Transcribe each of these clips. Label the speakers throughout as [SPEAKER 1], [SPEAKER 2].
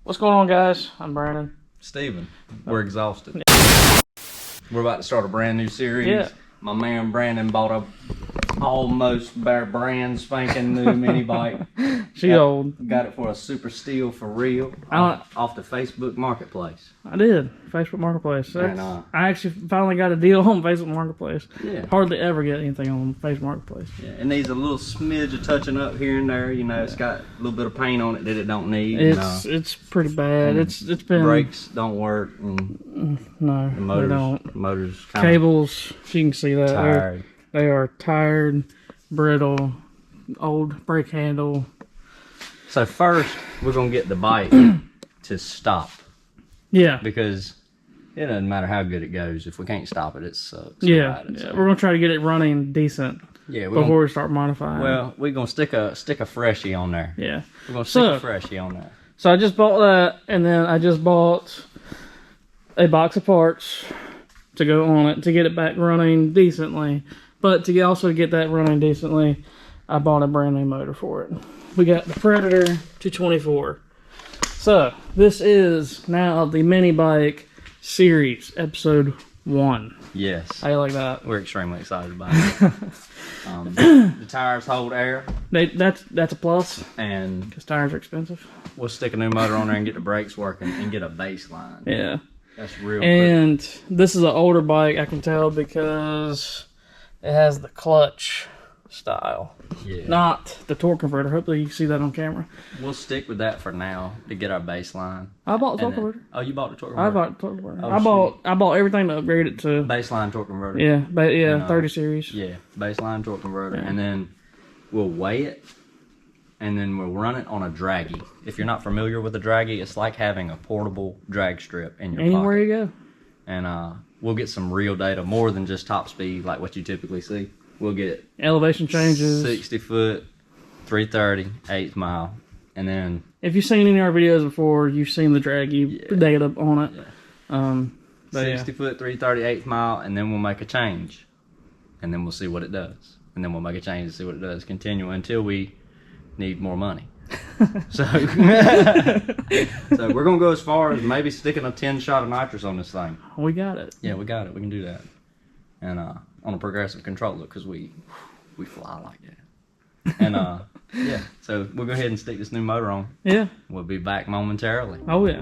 [SPEAKER 1] What's going on, guys? I'm Brandon.
[SPEAKER 2] Steven. We're exhausted. We're about to start a brand new series.
[SPEAKER 1] Yeah.
[SPEAKER 2] My man Brandon bought a almost brand spanking new mini bike.
[SPEAKER 1] She old.
[SPEAKER 2] Got it for a super steal for real off the Facebook Marketplace.
[SPEAKER 1] I did. Facebook Marketplace.
[SPEAKER 2] And,
[SPEAKER 1] I actually finally got a deal on Facebook Marketplace.
[SPEAKER 2] Yeah.
[SPEAKER 1] Hardly ever get anything on Facebook Marketplace.
[SPEAKER 2] Yeah, it needs a little smidge of touching up here and there. You know, it's got a little bit of paint on it that it don't need.
[SPEAKER 1] It's pretty bad. It's been
[SPEAKER 2] brakes don't work. And
[SPEAKER 1] no, they don't.
[SPEAKER 2] The motor's kind
[SPEAKER 1] Cables, you can see that.
[SPEAKER 2] tired.
[SPEAKER 1] They are tired, brittle, old brake handle.
[SPEAKER 2] So first, we're gonna get the bike to stop.
[SPEAKER 1] Yeah.
[SPEAKER 2] Because it doesn't matter how good it goes. If we can't stop it, it sucks.
[SPEAKER 1] Yeah. We're gonna try to get it running decent.
[SPEAKER 2] Yeah.
[SPEAKER 1] Before we start modifying.
[SPEAKER 2] Well, we're gonna stick a freshie on there.
[SPEAKER 1] Yeah.
[SPEAKER 2] We're gonna stick a freshie on there.
[SPEAKER 1] So I just bought that, and then I just bought a box of parts to go on it to get it back running decently. But to also get that running decently, I bought a brand new motor for it. We got the Predator 224. So this is now the mini bike series, episode 1.
[SPEAKER 2] Yes.
[SPEAKER 1] How you like that?
[SPEAKER 2] We're extremely excited about it. The tires hold air.
[SPEAKER 1] That's a plus.
[SPEAKER 2] And
[SPEAKER 1] because tires are expensive.
[SPEAKER 2] We'll stick a new motor on there and get the brakes working and get a baseline.
[SPEAKER 1] Yeah.
[SPEAKER 2] That's real.
[SPEAKER 1] And this is an older bike, I can tell, because it has the clutch style.
[SPEAKER 2] Yeah.
[SPEAKER 1] Not the torque converter. Hopefully you can see that on camera.
[SPEAKER 2] We'll stick with that for now to get our baseline.
[SPEAKER 1] I bought the torque converter.
[SPEAKER 2] Oh, you bought the torque converter?
[SPEAKER 1] I bought the torque converter.
[SPEAKER 2] Oh,
[SPEAKER 1] I bought everything to upgrade it to
[SPEAKER 2] baseline torque converter.
[SPEAKER 1] Yeah, but and, 30 series.
[SPEAKER 2] Yeah, baseline torque converter,
[SPEAKER 1] Yeah.
[SPEAKER 2] and then we'll weigh it, and then we'll run it on a draggy. If you're not familiar with a draggy, it's like having a portable drag strip in your
[SPEAKER 1] Anywhere
[SPEAKER 2] pocket.
[SPEAKER 1] you go.
[SPEAKER 2] And we'll get some real data, more than just top speed like what you typically see. We'll get
[SPEAKER 1] Elevation changes.
[SPEAKER 2] 60 foot, 330, 8th mile, and then
[SPEAKER 1] if you've seen any of our videos before, you've seen the draggy data on it.
[SPEAKER 2] Yeah.
[SPEAKER 1] But
[SPEAKER 2] 60 foot, 330, 8th mile, and then we'll make a change, and then we'll see what it does, and then we'll make a change and see what it does. Continue until we need more money. So we're gonna go as far as maybe sticking a 10 shot of nitrous on this thing.
[SPEAKER 1] We got it.
[SPEAKER 2] Yeah, we got it. We can do that, and on a progressive controller, because we fly like that. And yeah, so we'll go ahead and stick this new motor on.
[SPEAKER 1] Yeah.
[SPEAKER 2] We'll be back momentarily.
[SPEAKER 1] Oh yeah.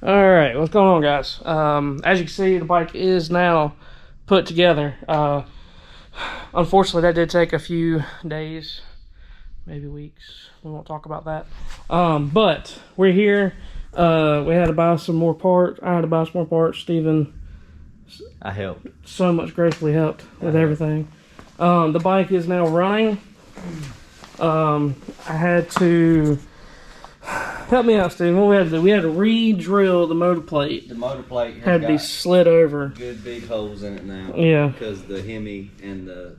[SPEAKER 1] Alright, what's going on, guys? As you can see, the bike is now put together. Unfortunately, that did take a few days, maybe weeks. We won't talk about that. But we're here. We had to buy some more parts. I had to buy some more parts. Steven
[SPEAKER 2] I helped.
[SPEAKER 1] so much gracefully helped with everything. The bike is now running. I had to... Help me out, Steven. What we had to do? We had to re-drill the motor plate.
[SPEAKER 2] The motor plate
[SPEAKER 1] Had to be slid over.
[SPEAKER 2] good big holes in it now.
[SPEAKER 1] Yeah.
[SPEAKER 2] Because the Hemi and the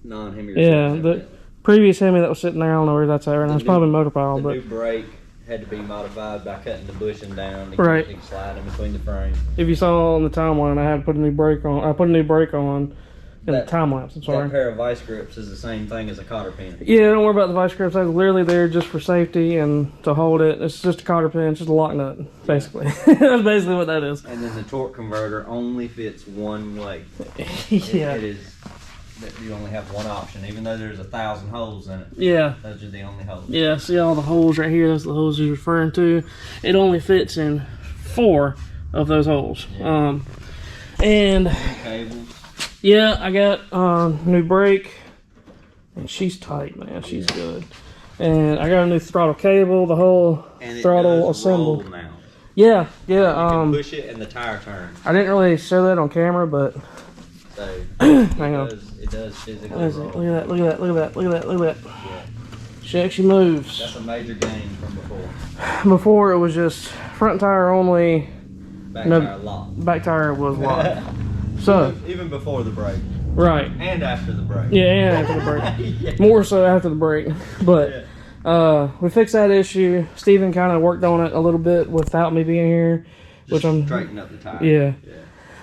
[SPEAKER 2] non-Hemi.
[SPEAKER 1] Yeah, the previous Hemi that was sitting there, I don't know where that's at right now. It's probably motor pile,
[SPEAKER 2] The
[SPEAKER 1] but
[SPEAKER 2] new brake had to be modified by cutting the bushing down to
[SPEAKER 1] Right.
[SPEAKER 2] get it slide in between the frames.
[SPEAKER 1] if you saw on the timeline, I had to put a new brake on. I put a new brake on in the
[SPEAKER 2] That-
[SPEAKER 1] time lapse. I'm sorry.
[SPEAKER 2] That pair of vice grips is the same thing as a cotter pin.
[SPEAKER 1] Yeah, don't worry about the vice grips. I was literally there just for safety and to hold it. It's just a cotter pin, it's just a lock nut, basically. That's basically what that is.
[SPEAKER 2] And then the torque converter only fits one way.
[SPEAKER 1] Yeah.
[SPEAKER 2] It is that you only have one option, even though there's 1,000 holes in it.
[SPEAKER 1] Yeah.
[SPEAKER 2] Those are the only holes.
[SPEAKER 1] Yeah, see all the holes right here? That's the holes he's referring to. It only fits in 4 of those holes.
[SPEAKER 2] Yeah.
[SPEAKER 1] And
[SPEAKER 2] Cables.
[SPEAKER 1] yeah, I got new brake, and she's tight, man. She's good. And I got a new throttle cable, the whole
[SPEAKER 2] And
[SPEAKER 1] throttle
[SPEAKER 2] does
[SPEAKER 1] assembled.
[SPEAKER 2] roll now.
[SPEAKER 1] Yeah,
[SPEAKER 2] You
[SPEAKER 1] yeah.
[SPEAKER 2] can push it and the tire turns.
[SPEAKER 1] I didn't really show that on camera, but
[SPEAKER 2] So
[SPEAKER 1] hang on.
[SPEAKER 2] it does physically
[SPEAKER 1] What is it?
[SPEAKER 2] roll.
[SPEAKER 1] Look at that! Look at that! Look at that! Look at that! Look at that!
[SPEAKER 2] Yeah.
[SPEAKER 1] She actually moves.
[SPEAKER 2] That's a major gain from before.
[SPEAKER 1] Before it was just front tire only,
[SPEAKER 2] Back
[SPEAKER 1] No.
[SPEAKER 2] tire locked.
[SPEAKER 1] back tire was locked. So
[SPEAKER 2] Even before the brake.
[SPEAKER 1] right,
[SPEAKER 2] And after the brake.
[SPEAKER 1] yeah, and after the brake.
[SPEAKER 2] Yeah.
[SPEAKER 1] More so after the break, but we fixed that issue. Steven kind of worked on it a little bit without me being here, which I'm
[SPEAKER 2] Straighten up the tire.
[SPEAKER 1] yeah,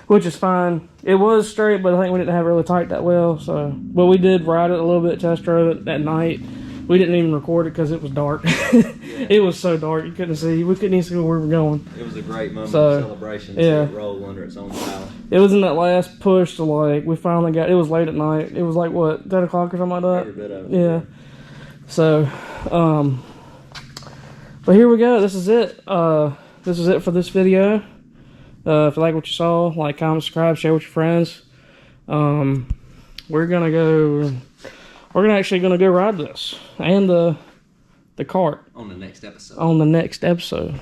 [SPEAKER 1] which is fine. It was straight, but I think we didn't have it really tight that well. So, but we did ride it a little bit, test drove it at night. We didn't even record it because it was dark. It was so dark you couldn't see. We couldn't even see where we were going.
[SPEAKER 2] It was a great moment
[SPEAKER 1] So,
[SPEAKER 2] of celebration to
[SPEAKER 1] yeah.
[SPEAKER 2] see it roll under its own power.
[SPEAKER 1] It was in that last push to like we finally got. It was late at night. It was like what 10 o'clock or something like
[SPEAKER 2] Every
[SPEAKER 1] that.
[SPEAKER 2] bit of it.
[SPEAKER 1] Yeah. So, but here we go. This is it. This is it for this video. If you like what you saw, like, comment, subscribe, share with your friends. We're gonna go. We're actually gonna go ride this and the cart
[SPEAKER 2] On the next episode.
[SPEAKER 1] on the next episode.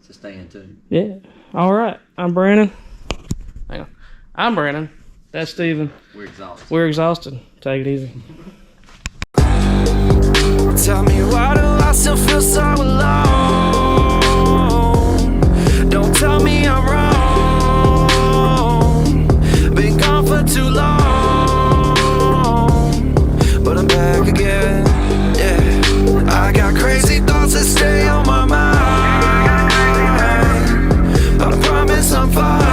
[SPEAKER 2] So stay in tune.
[SPEAKER 1] Yeah. All right. I'm Brandon. Hang on. I'm Brandon. That's Steven.
[SPEAKER 2] We're exhausted.
[SPEAKER 1] We're exhausted. Take it easy.
[SPEAKER 3] Tell me, why do I still feel so alone? Don't tell me I'm wrong. Been gone for too long, but I'm back again. Yeah, I got crazy thoughts that stay on my mind. I promise I'm fine.